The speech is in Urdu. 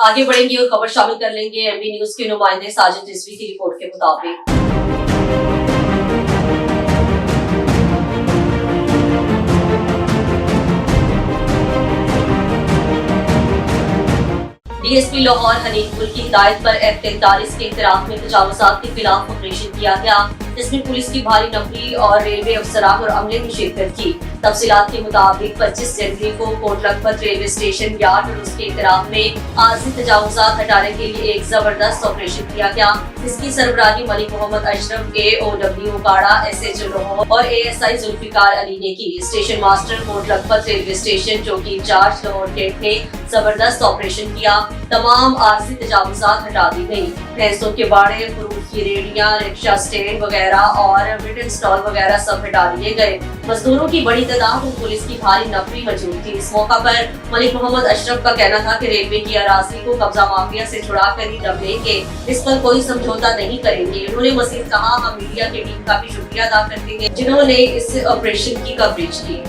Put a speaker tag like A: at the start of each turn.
A: آگے بڑھیں گے اور خبر شامل کر لیں گے MB نیوز کے نمائندے ساجد رضوی کی رپورٹ کے مطابق DSP لاہور حنیف گل کی ہدایت پر F43 کے اعتراف میں تجاوزات کے خلاف آپریشن کیا گیا، جس میں پولیس کی بھاری نفری اور ریلوے افسران اور عملے نے شرکت کی۔ تفصیلات کے مطابق 25 جنوری کو Kot Lakhpat railway station yard اور اس کے اعتراف میں عارضی تجاوزات ہٹانے کے لیے ایک زبردست آپریشن کیا گیا۔ اس کی سربراہی ملک محمد اشرف AOW کاڑا SHO لاہور اور ASI ذوالفقار علی نے کی۔ Station master Kot Lakhpat railway station چوکی انچارج لاہور گیٹ نے زبردست آپریشن کیا، تمام عارضی تجاوزات ہٹا دی گئی۔ بھینسوں کے باڑے، فروٹ کی ریڑیاں، رکشہ سٹینڈ وغیرہ اور میٹنگ سٹال وغیرہ سب ہٹا دیے گئے۔ مزدوروں کی بڑی تعداد اور پولیس کی بھاری نفری موجود تھی۔ اس موقع پر ملک محمد اشرف کا کہنا تھا کہ ریلوے کی اراضی کو قبضہ مافیا سے چھڑا کر ہی دم لیں گے، اس پر کوئی سمجھوتا نہیں کریں گے۔ انہوں نے مزید کہا، ہم میڈیا کی ٹیم کا بھی شکریہ ادا کرتے ہیں جنہوں نے اس آپریشن کی کوریج کی۔